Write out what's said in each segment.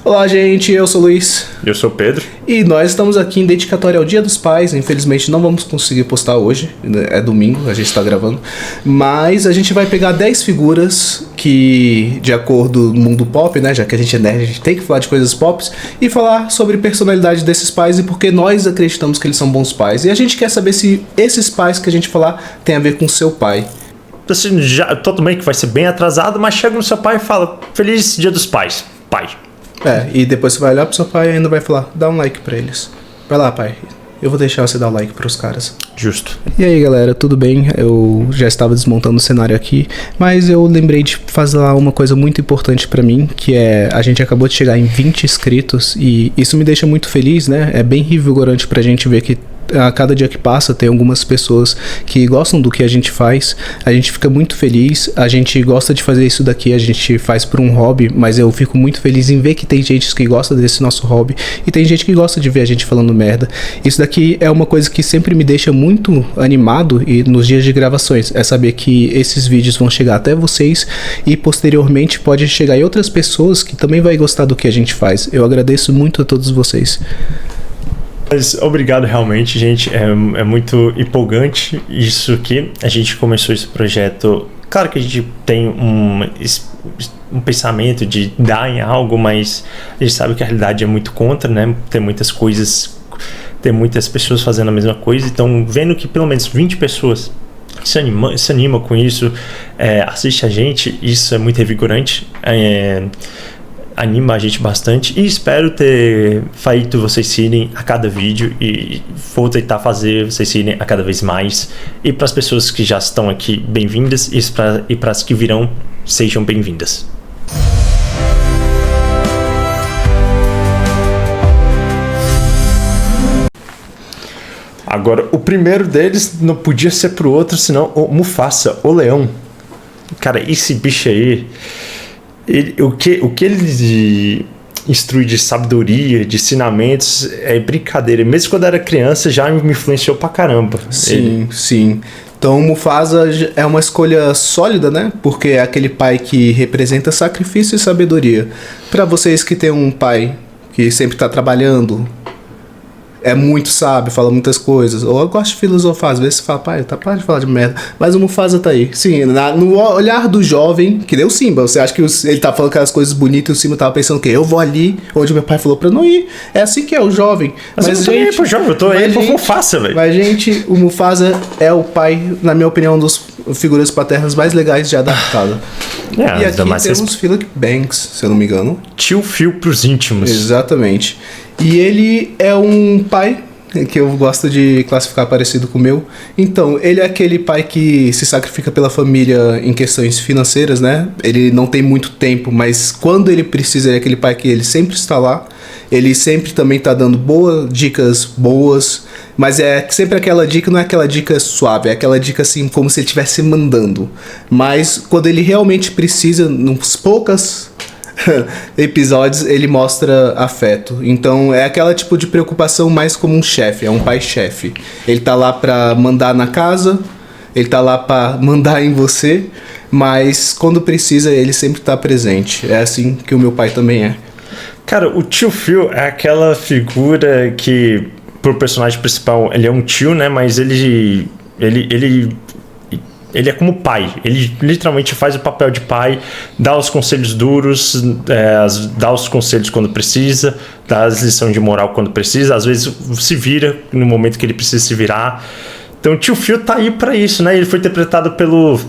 Olá, gente, eu sou o Luiz. Eu sou o Pedro. E nós estamos aqui em dedicatória ao Dia dos Pais. Infelizmente não vamos conseguir postar hoje, é domingo, a gente está gravando. Mas a gente vai pegar 10 figuras que, de acordo no mundo pop, né, já que a gente é nerd, a gente tem que falar de coisas pop, e falar sobre personalidade desses pais e porque nós acreditamos que eles são bons pais. E a gente quer saber se esses pais que a gente falar tem a ver com seu pai. Assim, já, tudo bem que vai ser bem atrasado, mas chega no seu pai e fala: Feliz Dia dos Pais, pai. E depois você vai olhar pro seu pai e ainda vai falar: dá um like pra eles. Vai lá, pai. Eu vou deixar você dar o like pros caras. Justo. E aí, galera, tudo bem? Eu já estava desmontando o cenário aqui, mas eu lembrei de fazer uma coisa muito importante pra mim, que é, a gente acabou de chegar em 20 inscritos e isso me deixa muito feliz, né? É bem revigorante pra gente ver que a cada dia que passa tem algumas pessoas que gostam do que a gente faz. A gente fica muito feliz, a gente gosta de fazer isso daqui, a gente faz por um hobby, mas eu fico muito feliz em ver que tem gente que gosta desse nosso hobby e tem gente que gosta de ver a gente falando merda. Isso daqui é uma coisa que sempre me deixa muito animado e nos dias de gravações, é saber que esses vídeos vão chegar até vocês e posteriormente pode chegar em outras pessoas que também vai gostar do que a gente faz. Eu agradeço muito a todos vocês. Mas obrigado realmente, gente, é muito empolgante isso aqui. A gente começou esse projeto, claro que a gente tem um pensamento de dar em algo, mas a gente sabe que a realidade é muito contra, né? Tem muitas coisas, tem muitas pessoas fazendo a mesma coisa, então vendo que pelo menos 20 pessoas se anima com isso, assiste a gente, isso é muito revigorante. Anima a gente bastante e espero ter feito vocês irem a cada vídeo e vou tentar fazer vocês irem a cada vez mais. E para as pessoas que já estão aqui, bem-vindas, e para as que virão, sejam bem-vindas. Agora, o primeiro deles não podia ser pro outro, senão o Mufasa, o leão. Cara, esse bicho aí... O que ele instrui de sabedoria, de ensinamentos, é brincadeira. Mesmo quando eu era criança, já me influenciou pra caramba. Sim. Então o Mufasa é uma escolha sólida, né? Porque é aquele pai que representa sacrifício e sabedoria. Pra vocês que tem um pai que sempre tá trabalhando, é muito sábio, fala muitas coisas, ou eu gosto de filosofar, às vezes você fala: pai, tá, para de falar de merda, mas o Mufasa tá aí. Sim, no olhar do jovem, que nem o Simba, você acha que ele tá falando aquelas coisas bonitas e o Simba tava pensando que eu vou ali onde meu pai falou pra não ir. É assim que é o jovem. Mas eu tô aí pro jovem, eu tô aí pro Mufasa, velho. Mas, gente, o Mufasa é o pai, na minha opinião, um dos figuras paternas mais legais de adaptado. E aqui temos Philip Banks, se eu não me engano. Tio Phil pros íntimos. Exatamente. E ele é um pai que eu gosto de classificar parecido com o meu. Então, ele é aquele pai que se sacrifica pela família em questões financeiras, né? Ele não tem muito tempo, mas quando ele precisa, ele é aquele pai que ele sempre está lá. Ele sempre também tá dando dicas boas, mas é sempre aquela dica, não é aquela dica suave, é aquela dica assim, como se ele estivesse mandando. Mas quando ele realmente precisa, nos poucas episódios, ele mostra afeto. Então é aquela tipo de preocupação mais como um chefe, é um pai-chefe. Ele tá lá pra mandar na casa, ele tá lá pra mandar em você, mas quando precisa ele sempre tá presente. É assim que o meu pai também é. Cara, o tio Phil é aquela figura que, pro personagem principal, ele é um tio, né? Mas ele é como pai. Ele literalmente faz o papel de pai, dá os conselhos duros, dá os conselhos quando precisa, dá as lições de moral quando precisa, às vezes se vira no momento que ele precisa se virar. Então o tio Phil tá aí pra isso, né? Ele foi interpretado pelo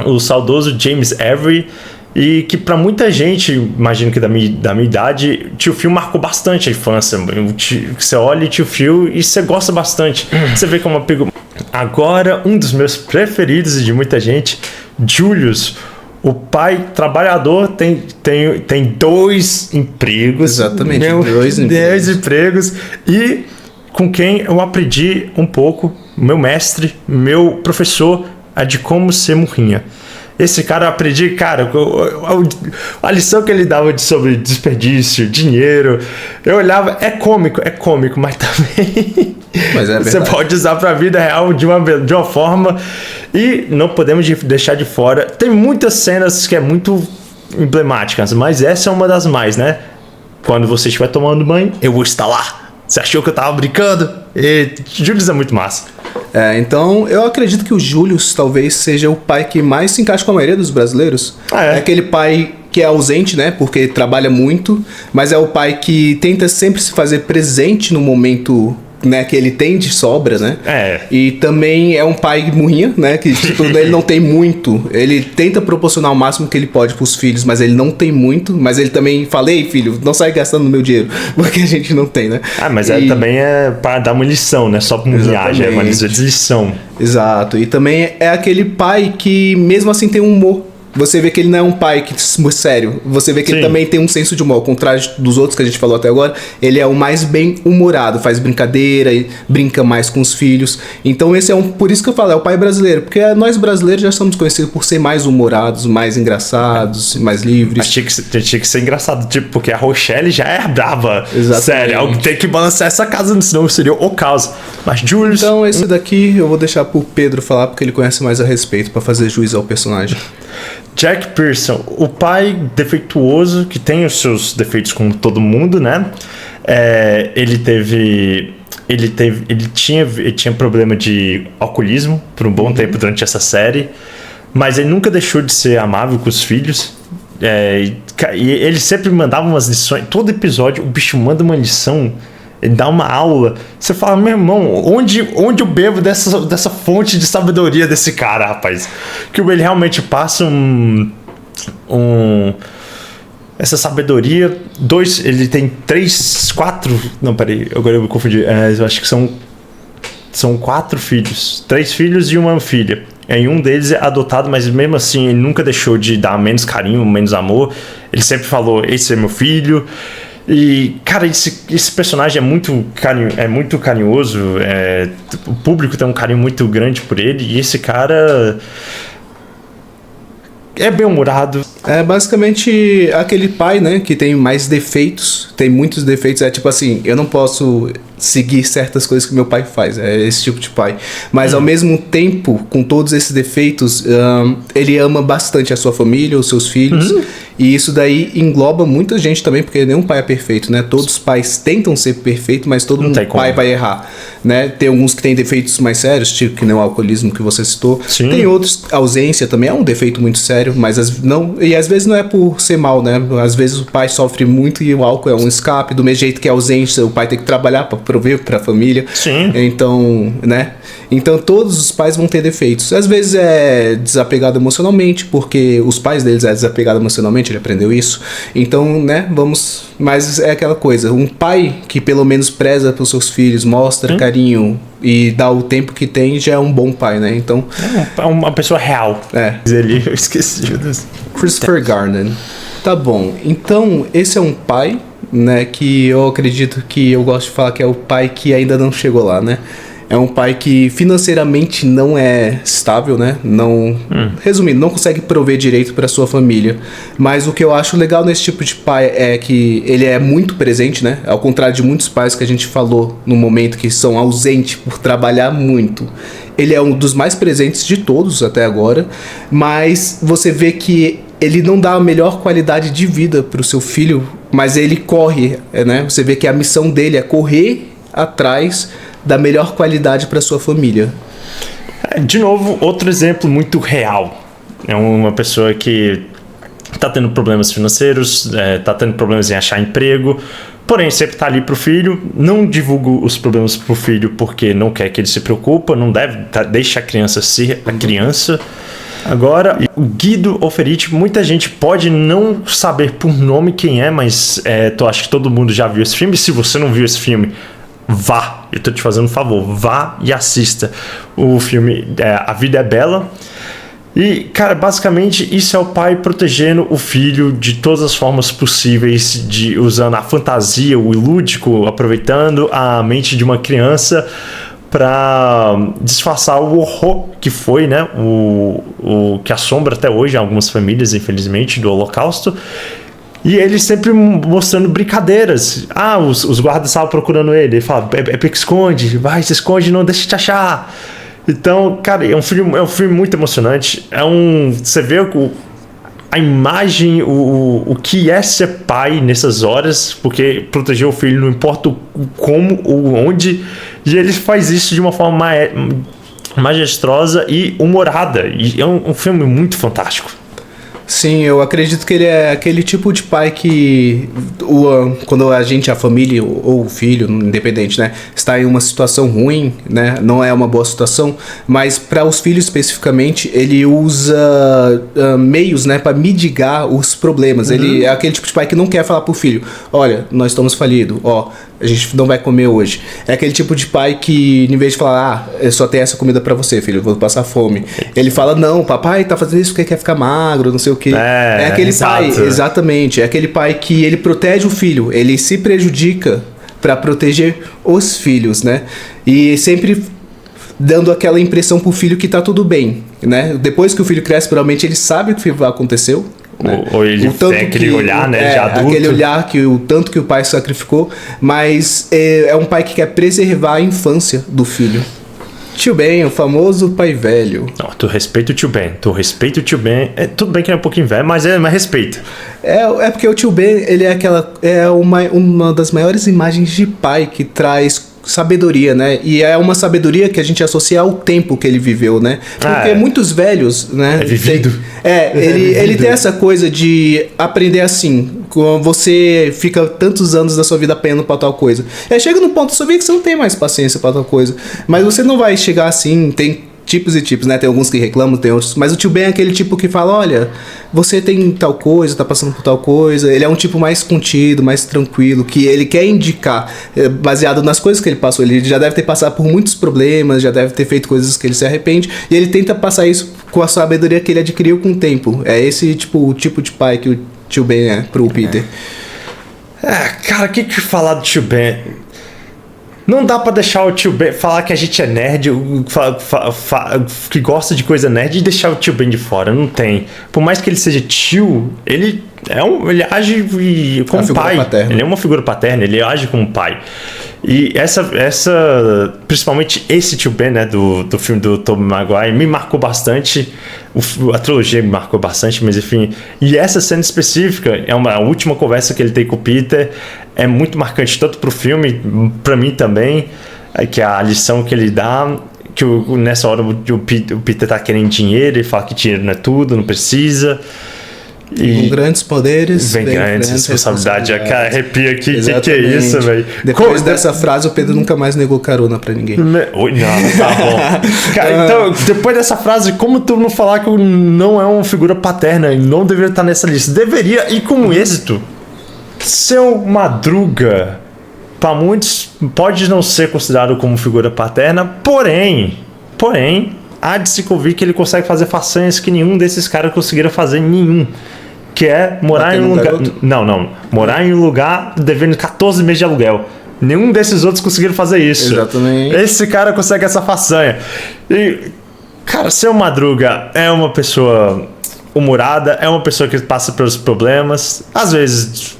o saudoso James Avery, e que pra muita gente, imagino que da minha idade, tio Phil marcou bastante a infância. Você olha tio Phil e você gosta bastante. Você vê como pegou. Agora, um dos meus preferidos e de muita gente, Julius, o pai trabalhador, tem 2 empregos. Exatamente, 2 empregos. E com quem eu aprendi um pouco, meu mestre, meu professor, de como ser murrinha. Esse cara eu aprendi, cara, a lição que ele dava sobre desperdício, dinheiro, eu olhava, é cômico, mas também você pode usar pra vida real de uma forma, e não podemos deixar de fora. Tem muitas cenas que é muito emblemáticas, mas essa é uma das mais, né? quando você estiver tomando banho, eu vou estar lá. Você achou que eu tava brincando? Julius é muito massa. Então eu acredito que o Julius talvez seja o pai que mais se encaixa com a maioria dos brasileiros. É aquele pai que é ausente, né? Porque trabalha muito, mas é o pai que tenta sempre se fazer presente no momento, né, que ele tem de sobra, né? E também é um pai murrinha, né? Que tipo, ele não tem muito. Ele tenta proporcionar o máximo que ele pode pros filhos, mas ele não tem muito. Mas ele também fala: ei, filho, não sai gastando meu dinheiro, porque a gente não tem, né? Mas também é pra dar uma lição, né? Só pra murriagem, é uma lição. Exato. E também é aquele pai que mesmo assim tem um humor. Você vê que ele não é um pai que sério. Você vê que ele também tem um senso de humor. Ao contrário dos outros que a gente falou até agora, ele é o mais bem-humorado. Faz brincadeira, brinca mais com os filhos. Então esse por isso que eu falo, é o pai brasileiro. Porque nós brasileiros já somos conhecidos por ser mais humorados, mais engraçados, mais livres. Mas tinha que ser engraçado, tipo, porque a Rochelle já é brava. Exatamente. Sério, tem que balançar essa casa, senão seria o caos. Mas Julius... Então esse daqui eu vou deixar pro Pedro falar, porque ele conhece mais a respeito, pra fazer juízo ao personagem. Jack Pearson, o pai defeituoso, que tem os seus defeitos como todo mundo, né? Ele tinha problema de alcoolismo por um bom tempo durante essa série, mas ele nunca deixou de ser amável com os filhos. E ele sempre mandava umas lições. Todo episódio o bicho manda uma lição. Ele dá uma aula. Você fala: meu irmão, onde eu bebo dessa fonte de sabedoria desse cara, rapaz? Que ele realmente passa essa sabedoria. Ele tem 4... Não, peraí, agora eu me confundi. Eu acho que são 4 filhos. 3 filhos e uma filha. E um deles é adotado, mas mesmo assim ele nunca deixou de dar menos carinho, menos amor. Ele sempre falou: esse é meu filho. E, cara, esse personagem é muito carinhoso. O público tem um carinho muito grande por ele. E esse cara é bem-humorado. É basicamente aquele pai, né, que tem mais defeitos, tem muitos defeitos. É tipo assim, eu não posso seguir certas coisas que meu pai faz. É esse tipo de pai. Mas ao mesmo tempo, com todos esses defeitos, ele ama bastante a sua família, os seus filhos. E isso daí engloba muita gente também, porque nenhum pai é perfeito, né? Todos os pais tentam ser perfeitos, mas todo pai vai errar, né? Tem alguns que têm defeitos mais sérios, tipo que nem o alcoolismo que você citou. Sim. Tem outros, a ausência também é um defeito muito sério, mas às vezes não é por ser mal, né? Às vezes o pai sofre muito e o álcool é um escape. Do mesmo jeito que a ausência, o pai tem que trabalhar para prover para a família. Sim. Então, né? Então todos os pais vão ter defeitos. Às vezes é desapegado emocionalmente, porque os pais deles é desapegado emocionalmente, ele aprendeu isso. Então, né, mas é aquela coisa, um pai que pelo menos preza pelos seus filhos, mostra carinho e dá o tempo que tem, já é um bom pai, né? Então, é uma pessoa real. Eu esqueci disso. Christopher Garner. Tá bom. Então, esse é um pai, né, que eu acredito que eu gosto de falar que é o pai que ainda não chegou lá, né? É um pai que financeiramente não é estável, né? Resumindo, não consegue prover direito para sua família. Mas o que eu acho legal nesse tipo de pai é que ele é muito presente, né? Ao contrário de muitos pais que a gente falou no momento que são ausentes por trabalhar muito. Ele é um dos mais presentes de todos até agora. Mas você vê que ele não dá a melhor qualidade de vida para o seu filho, mas ele corre, né? Você vê que a missão dele é correr atrás da melhor qualidade para sua família. De novo, outro exemplo muito real. É uma pessoa que tá tendo problemas financeiros, tá tendo problemas em achar emprego, porém sempre tá ali pro filho. Não divulga os problemas pro filho porque não quer que ele se preocupe, não deve, deixa a criança ser a criança. Agora, o Guido Oferiti, muita gente pode não saber por nome quem é, mas eu acho que todo mundo já viu esse filme. Se você não viu esse filme, vá, eu tô te fazendo um favor, vá e assista o filme A Vida é Bela. E, cara, basicamente isso é o pai protegendo o filho de todas as formas possíveis, usando a fantasia, o lúdico, aproveitando a mente de uma criança para disfarçar o horror que foi, né, o que assombra até hoje algumas famílias, infelizmente, do Holocausto. E ele sempre mostrando brincadeiras. Os guardas estavam procurando ele. Ele fala: pique esconde, vai, se esconde, não deixa te achar. Então, cara, é um filme muito emocionante. Você vê a imagem, o que é ser pai nessas horas, porque proteger o filho não importa como ou onde, e ele faz isso de uma forma majestosa e humorada, e é um filme muito fantástico. Sim, eu acredito que ele é aquele tipo de pai que quando a família ou o filho, independente, né, está em uma situação ruim, né, não é uma boa situação, mas para os filhos especificamente, ele usa meios, né, para mitigar os problemas. Ele é aquele tipo de pai que não quer falar pro filho, olha, nós estamos falidos, a gente não vai comer hoje. É aquele tipo de pai que, em vez de falar, eu só tenho essa comida pra você, filho, eu vou passar fome, ele fala, não, papai tá fazendo isso porque quer ficar magro, não sei o que. É aquele pai, exatamente, é aquele pai que ele protege o filho, ele se prejudica pra proteger os filhos, né? E sempre dando aquela impressão pro filho que tá tudo bem, né? Depois que o filho cresce, provavelmente ele sabe o que aconteceu. Né? Ou ele tem aquele olhar, né, de adulto. Aquele olhar que o tanto que o pai sacrificou, mas é um pai que quer preservar a infância do filho. Tio Ben, o famoso pai velho. Não, tu respeita o tio Ben, tudo bem que ele é um pouquinho velho, mas respeita. É porque o tio Ben, ele é uma das maiores imagens de pai que traz sabedoria, né? E é uma sabedoria que a gente associa ao tempo que ele viveu, né? Porque muitos velhos, né? É vivido. Ele tem essa coisa de aprender assim. Quando você fica tantos anos da sua vida apanhando pra tal coisa. Chega no ponto da sua vida que você não tem mais paciência pra tal coisa. Mas você não vai chegar assim, tem tipos e tipos, né? Tem alguns que reclamam, tem outros. Mas o tio Ben é aquele tipo que fala, olha, você tem tal coisa, tá passando por tal coisa. Ele é um tipo mais contido, mais tranquilo, que ele quer indicar, baseado nas coisas que ele passou. Ele já deve ter passado por muitos problemas, já deve ter feito coisas que ele se arrepende. E ele tenta passar isso com a sabedoria que ele adquiriu com o tempo. É esse o tipo de pai que o tio Ben é pro Peter. Cara, o que falar do tio Ben? Não dá pra deixar o tio Ben falar que a gente é nerd, que gosta de coisa nerd, e deixar o tio Ben de fora. Não tem. Por mais que ele seja tio, ele age como pai. Paterna. Ele é uma figura paterna, ele age como pai. E principalmente esse tio Ben, né, do filme do Tobey Maguire, me marcou bastante. A trilogia me marcou bastante, mas enfim. E essa cena específica é a última conversa que ele tem com o Peter. É muito marcante tanto pro filme, pra mim também, que é a lição que ele dá, que nessa hora o Peter tá querendo dinheiro, ele fala que dinheiro não é tudo, não precisa. E com grandes poderes vem grandes responsabilidade. Cara, arrepia aqui. Que é isso, velho? Depois dessa frase, o Pedro nunca mais negou carona pra ninguém. Não, tá bom. Cara, então, depois dessa frase, como tu não falar que não é uma figura paterna e não deveria estar nessa lista? Deveria, e com êxito. Seu Madruga, para muitos, pode não ser considerado como figura paterna, porém, há de se convir que ele consegue fazer façanhas que nenhum desses caras conseguiram fazer, que é morar em um lugar... Não. Morar em um lugar devendo 14 meses de aluguel. Nenhum desses outros conseguiram fazer isso. Exatamente. Esse cara consegue essa façanha. E, cara, Seu Madruga é uma pessoa humorada, é uma pessoa que passa pelos problemas, às vezes...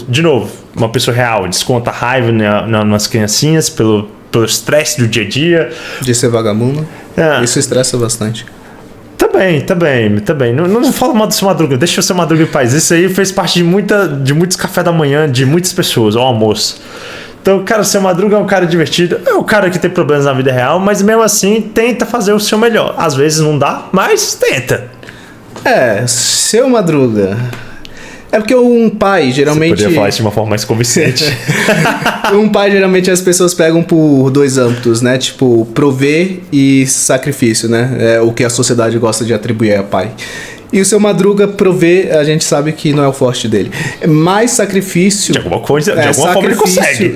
De novo, uma pessoa real, desconta a raiva nas criancinhas pelo estresse do dia a dia. De ser vagabundo. Isso estressa bastante. Também. Não fala mal do Seu Madruga, deixa o Seu Madruga em paz. Isso aí fez parte de muitos café da manhã, de muitas pessoas, ao almoço. Então, cara, o Seu Madruga é um cara divertido, é um cara que tem problemas na vida real, mas mesmo assim tenta fazer o seu melhor. Às vezes não dá, mas tenta. Seu Madruga... É porque um pai, geralmente... Você poderia falar isso de uma forma mais convincente. Um pai, geralmente, as pessoas pegam por dois âmbitos, né? Tipo, prover e sacrifício, né? É o que a sociedade gosta de atribuir a pai. E o Seu Madruga prover, a gente sabe que não é o forte dele. Mais sacrifício... De alguma forma ele consegue.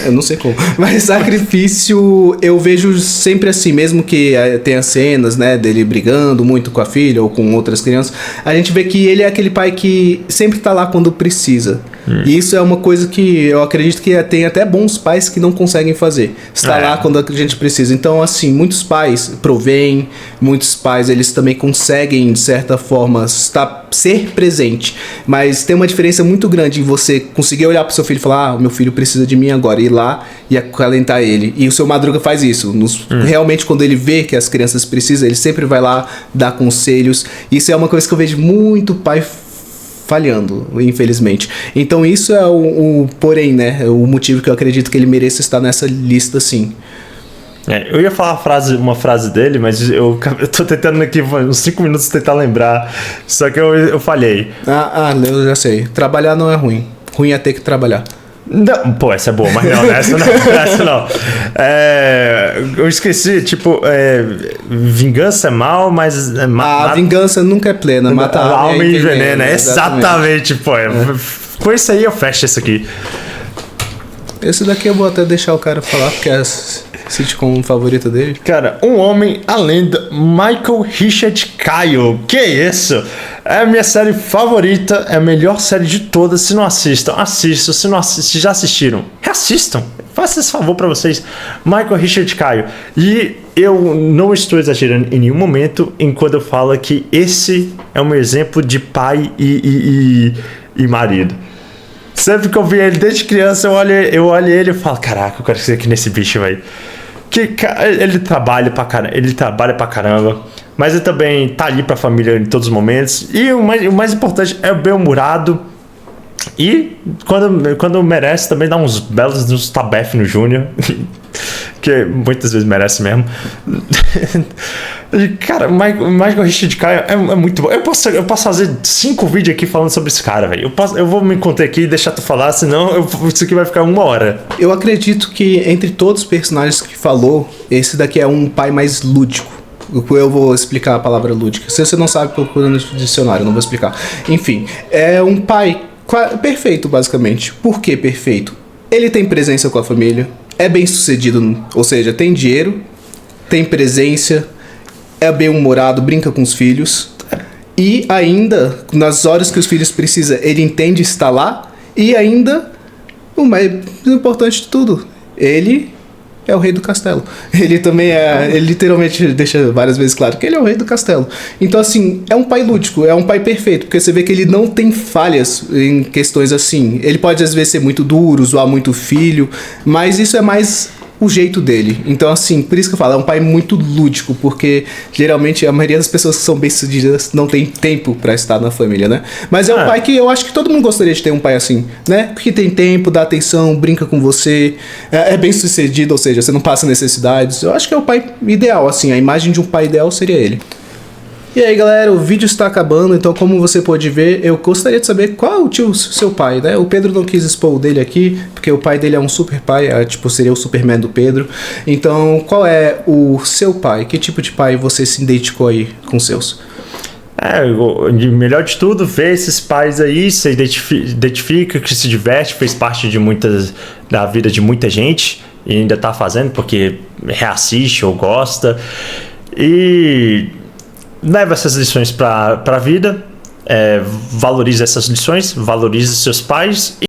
Eu não sei como. Mas sacrifício eu vejo sempre assim, mesmo que tenha cenas, né, dele brigando muito com a filha ou com outras crianças, a gente vê que ele é aquele pai que sempre tá lá quando precisa. E isso é uma coisa que eu acredito que tem até bons pais que não conseguem fazer. Estar lá quando a gente precisa. Então, assim, muitos pais provêm, muitos pais, eles também conseguem, de certa forma, ser presente. Mas tem uma diferença muito grande em você conseguir olhar pro seu filho e falar, o meu filho precisa de mim agora, ir lá e acalentar ele. E o seu Madruga faz isso. Realmente, quando ele vê que as crianças precisam, ele sempre vai lá dar conselhos. Isso é uma coisa que eu vejo muito pai falhando, infelizmente. Então isso é o porém, né? O motivo que eu acredito que ele mereça estar nessa lista, sim. Eu ia falar uma frase dele, mas eu tô tentando aqui uns 5 minutos tentar lembrar, só que eu falhei. Eu já sei. Trabalhar não é ruim. Ruim é ter que trabalhar. Não, pô, essa é boa, mas não, essa não. Eu esqueci, tipo, vingança é mal, mas... A vingança nunca é plena, mata a alma e envenena. Exatamente, pô. Com isso aí eu fecho isso aqui. Esse daqui eu vou até deixar o cara falar, porque é a sitcom favorita dele. Cara, Um Homem, a Lenda, Michael Richard Kyle. Que isso? É a minha série favorita, é a melhor série de todas. Se não assistam, assistam. Se já assistiram, reassistam. Faça esse favor pra vocês. Michael Richard Kyle. E eu não estou exagerando em nenhum momento quando eu falo que esse é um exemplo de pai e marido. Sempre que eu vi ele desde criança, eu olho ele e falo, caraca, eu quero ser aqui nesse bicho, velho. Ele trabalha pra caramba, mas ele também tá ali pra família em todos os momentos. E o mais importante é o bem-humorado. E quando merece, também dá uns belos tabef no Júnior. Que muitas vezes merece mesmo. Cara, Michael Richard Kyle é muito bom. Eu posso fazer 5 vídeos aqui falando sobre esse cara, velho. Eu vou me encontrar aqui e deixar tu falar, senão isso aqui vai ficar 1 hora. Eu acredito que entre todos os personagens que falou, esse daqui é um pai mais lúdico. Eu vou explicar a palavra lúdica. Se você não sabe, procura no dicionário, eu não vou explicar. Enfim, é um pai perfeito, basicamente. Por que perfeito? Ele tem presença com a família, é bem sucedido, ou seja, tem dinheiro, tem presença, é bem-humorado, brinca com os filhos. E ainda, nas horas que os filhos precisam, ele entende estar lá. E ainda, o mais importante de tudo, ele é o rei do castelo. Ele também ele literalmente deixa várias vezes claro que ele é o rei do castelo. Então, assim, é um pai lúdico, é um pai perfeito, porque você vê que ele não tem falhas em questões assim. Ele pode, às vezes, ser muito duro, zoar muito o filho, mas isso é mais o jeito dele. Então, assim, por isso que eu falo, é um pai muito lúdico, porque geralmente a maioria das pessoas que são bem-sucedidas não tem tempo pra estar na família, né? Mas é um pai que eu acho que todo mundo gostaria de ter um pai assim, né? Que tem tempo, dá atenção, brinca com você, é bem-sucedido, ou seja, você não passa necessidades. Eu acho que é o pai ideal, assim, a imagem de um pai ideal seria ele. E aí, galera, o vídeo está acabando, então como você pode ver, eu gostaria de saber qual é o seu pai, né? O Pedro não quis expor o dele aqui, porque o pai dele é um super pai, seria o Superman do Pedro. Então, qual é o seu pai? Que tipo de pai você se identificou aí com os seus? Melhor de tudo, ver esses pais aí, se identifica, que se diverte, fez parte da vida de muita gente e ainda tá fazendo porque reassiste ou gosta. E leva essas lições para a vida, valorize essas lições, valorize seus pais.